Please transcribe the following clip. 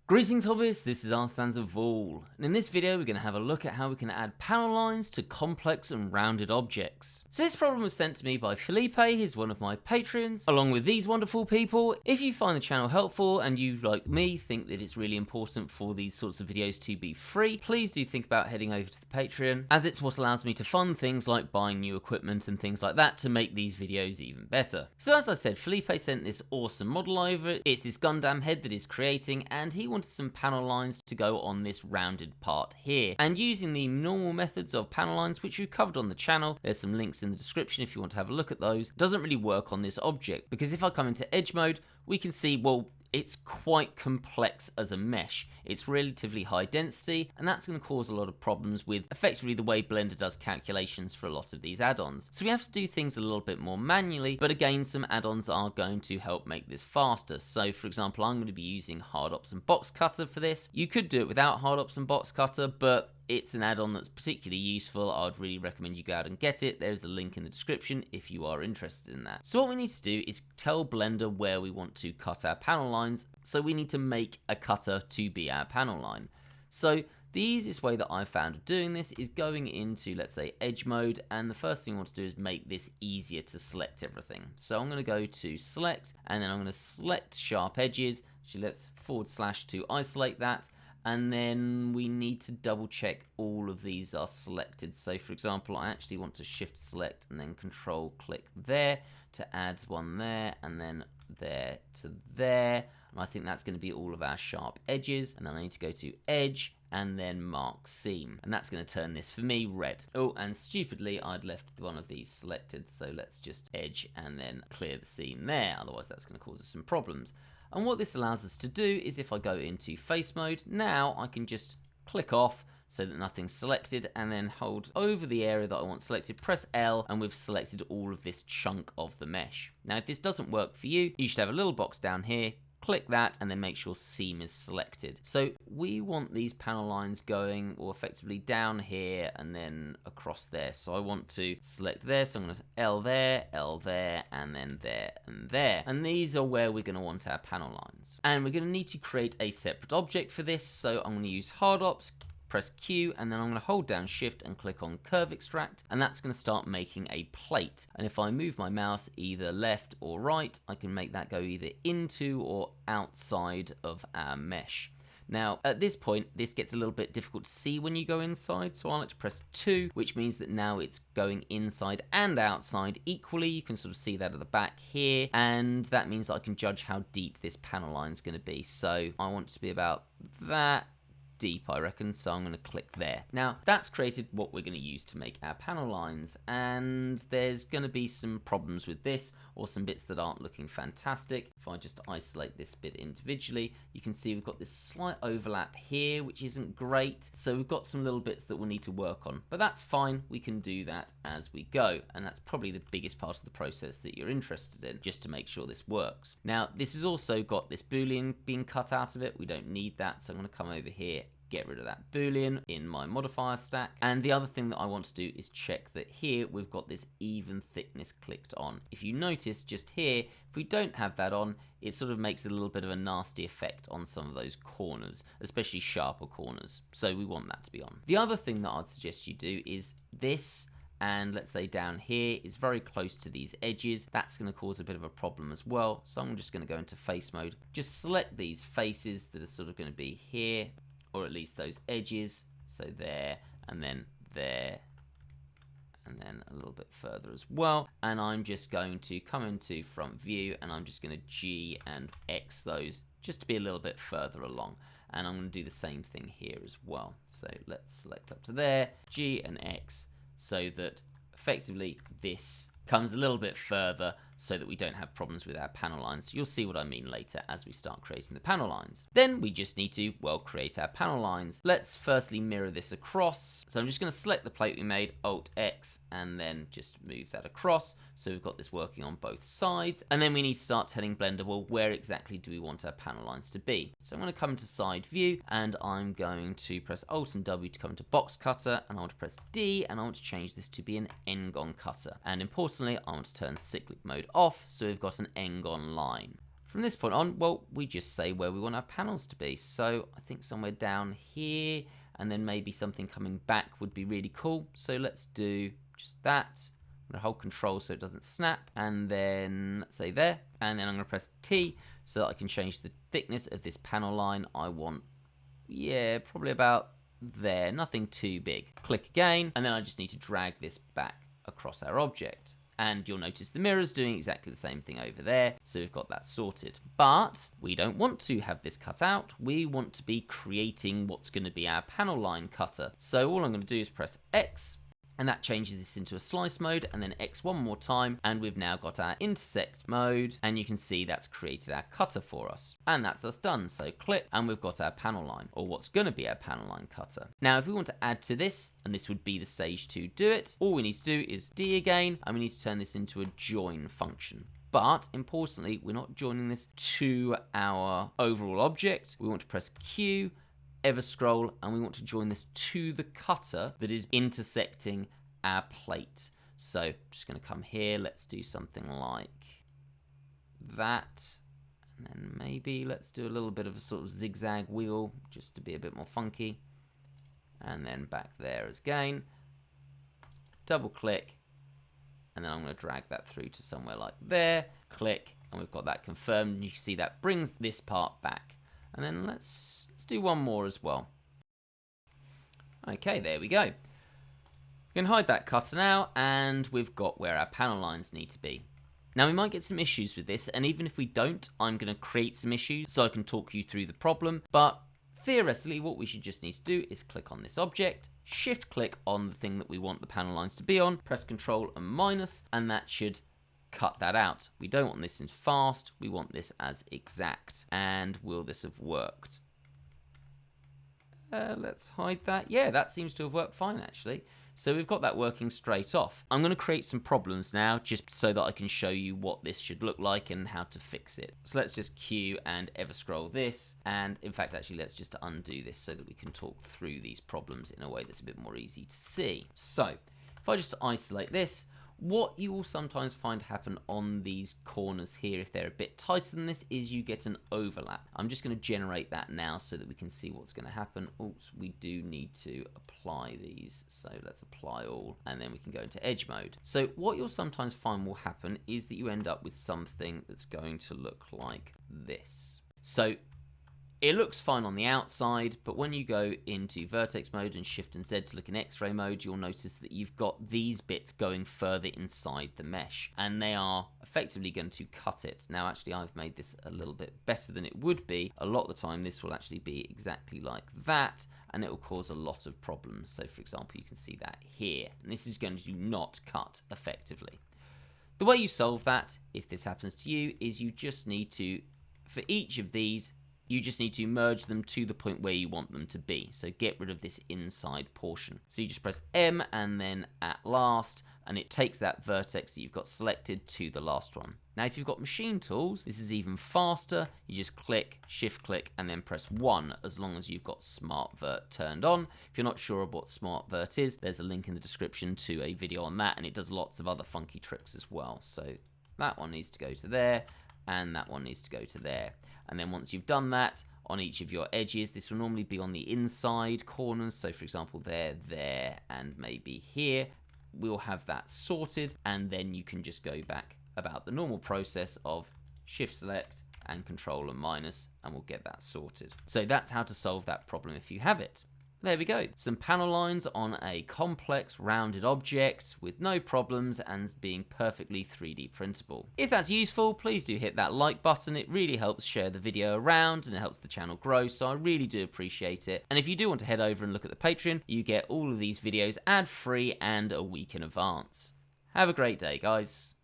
Greetings hobbyists, this is Arsanzavul, and in this video we're going to have a look at how we can add panel lines to complex and rounded objects. So this problem was sent to me by Felipe, he's one of my patrons, along with these wonderful people. If you find the channel helpful and you, like me, think that it's really important for these sorts of videos to be free, please do think about heading over to the Patreon, as it's what allows me to fund things like buying new equipment and things like that to make these videos even better. So as I said, Felipe sent this awesome model over. It's this Gundam head that he's creating, and he wanted some panel lines to go on this rounded part here. And using the normal methods of panel lines, which we've covered on the channel, there's some links in the description if you want to have a look at those, doesn't really work on this object, because if I come into edge mode, we can see, well, it's quite complex as a mesh. It's relatively high density, and that's going to cause a lot of problems with effectively the way Blender does calculations for a lot of these add-ons. So we have to do things a little bit more manually, but again, some add-ons are going to help make this faster. So for example, I'm going to be using Hard Ops and Box Cutter for this. You could do it without Hard Ops and Box Cutter, but it's an add-on that's particularly useful. I'd really recommend you go out and get it. There's a link in the description if you are interested in that. So what we need to do is tell Blender where we want to cut our panel lines. So we need to make a cutter to be our panel line. So the easiest way that I've found of doing this is going into, let's say, edge mode, and the first thing I want to do is make this easier to select everything. So I'm going to go to select, and then I'm going to select sharp edges. Actually, let's / to isolate that. And then we need to double check all of these are selected. So for example, I actually want to shift select and then control click there to add one there, and then there to there. And I think that's going to be all of our sharp edges. And then I need to go to edge and then mark seam. And that's going to turn this for me red. Oh, and stupidly, I'd left one of these selected. So let's just edge and then clear the seam there. Otherwise that's going to cause us some problems. And what this allows us to do is if I go into face mode, now I can just click off so that nothing's selected, and then hold over the area that I want selected, press L, and we've selected all of this chunk of the mesh. Now if this doesn't work for you, you should have a little box down here. Click that and then make sure seam is selected. So we want these panel lines going, or effectively down here and then across there. So I want to select there, so I'm going to L there, and then there and there. And these are where we're going to want our panel lines. And we're going to need to create a separate object for this. So I'm going to use Hard Ops, press Q, and then I'm going to hold down shift and click on curve extract, and that's going to start making a plate. And if I move my mouse either left or right, I can make that go either into or outside of our mesh. Now at this point this gets a little bit difficult to see when you go inside, so I like to press 2, which means that now it's going inside and outside equally. You can sort of see that at the back here, and that means that I can judge how deep this panel line is going to be. So I want it to be about that deep, I reckon, so I'm going to click there. Now that's created what we're going to use to make our panel lines, and there's going to be some problems with this, or some bits that aren't looking fantastic. If I just isolate this bit individually, you can see we've got this slight overlap here, which isn't great, so we've got some little bits that we'll need to work on, but that's fine, we can do that as we go, and that's probably the biggest part of the process that you're interested in, just to make sure this works. Now this has also got this boolean being cut out of it. We don't need that, so I'm going to come over here, get rid of that boolean in my modifier stack. And the other thing that I want to do is check that here we've got this even thickness clicked on. If you notice just here, if we don't have that on, it sort of makes a little bit of a nasty effect on some of those corners, especially sharper corners. So we want that to be on. The other thing that I'd suggest you do is this, and let's say down here is very close to these edges. That's going to cause a bit of a problem as well. So I'm just going to go into face mode, just select these faces that are sort of going to be here, or at least those edges, so there, and then there, and then a little bit further as well. And I'm just going to come into front view, and I'm just going to G and X those just to be a little bit further along. And I'm going to do the same thing here as well. So let's select up to there, G and X, so that effectively this comes a little bit further, so that we don't have problems with our panel lines. You'll see what I mean later as we start creating the panel lines. Then we just need to, well, create our panel lines. Let's firstly mirror this across. So I'm just going to select the plate we made, Alt X, and then just move that across. So we've got this working on both sides. And then we need to start telling Blender, well, where exactly do we want our panel lines to be? So I'm going to come to side view, and I'm going to press Alt and W to come to box cutter, and I want to press D, and I want to change this to be an N-gon cutter. And importantly, I want to turn cyclic mode off, so we've got an N-gon line. From this point on, well, we just say where we want our panels to be. So I think somewhere down here, and then maybe something coming back would be really cool. So let's do just that. I'm going to hold control so it doesn't snap, and then let's say there, and then I'm going to press T so that I can change the thickness of this panel line. I want, yeah, probably about there, nothing too big. Click again, and then I just need to drag this back across our object. And you'll notice the mirror's doing exactly the same thing over there, so we've got that sorted. But we don't want to have this cut out, we want to be creating what's going to be our panel line cutter. So all I'm going to do is press X, and that changes this into a slice mode, and then X one more time, and we've now got our intersect mode, and you can see that's created our cutter for us. And that's us done, so click, and we've got our panel line, or what's going to be our panel line cutter. Now, if we want to add to this, and this would be the stage to do it, all we need to do is D again, and we need to turn this into a join function. But importantly, we're not joining this to our overall object. We want to press Q, ever scroll, and we want to join this to the cutter that is intersecting our plate. So I'm just going to come here, let's do something like that, and then maybe let's do a little bit of a sort of zigzag wheel just to be a bit more funky, and then back there again, double click, and then I'm going to drag that through to somewhere like there, click, and we've got that confirmed, and you can see that brings this part back. And then let's do one more as well. Okay, there we go. We can hide that cutter now, and we've got where our panel lines need to be. Now, we might get some issues with this, and even if we don't, I'm going to create some issues so I can talk you through the problem. But theoretically, what we should just need to do is click on this object, shift click on the thing that we want the panel lines to be on, press Control and minus, and that should cut that out. We don't want this in fast, we want this as exact. And will this have worked? Let's hide that. Yeah, that seems to have worked fine actually. So we've got that working straight off. I'm going to create some problems now just so that I can show you what this should look like and how to fix it. So let's just Q and ever scroll this. And in fact, actually, let's just undo this so that we can talk through these problems in a way that's a bit more easy to see. So if I just isolate this, what you will sometimes find happen on these corners here, if they're a bit tighter than this, is you get an overlap. I'm just going to generate that now so that we can see what's going to happen. Oops, we do need to apply these. So let's apply all, and then we can go into edge mode. So what you'll sometimes find will happen is that you end up with something that's going to look like this. So it looks fine on the outside, but when you go into vertex mode and shift and Z to look in X-ray mode, you'll notice that you've got these bits going further inside the mesh, and they are effectively going to cut it. Now, actually, I've made this a little bit better than it would be. A lot of the time, this will actually be exactly like that, and it will cause a lot of problems. So, for example, you can see that here, and this is going to not cut effectively. The way you solve that, if this happens to you, is you just need to, for each of these, you just need to merge them to the point where you want them to be. So get rid of this inside portion. So you just press M and then at last, and it takes that vertex that you've got selected to the last one. Now, if you've got machine tools, this is even faster. You just click, shift click, and then press 1 as long as you've got Smart Vert turned on. If you're not sure of what Smart Vert is, there's a link in the description to a video on that, and it does lots of other funky tricks as well. So that one needs to go to there, and that one needs to go to there. And then once you've done that, on each of your edges, this will normally be on the inside corners. So for example, there, and maybe here. We'll have that sorted, and then you can just go back about the normal process of shift select and Control and minus, and we'll get that sorted. So that's how to solve that problem if you have it. There we go. Some panel lines on a complex rounded object with no problems and being perfectly 3D printable. If that's useful, please do hit that like button. It really helps share the video around and it helps the channel grow, so I really do appreciate it. And if you do want to head over and look at the Patreon, you get all of these videos ad-free and a week in advance. Have a great day, guys.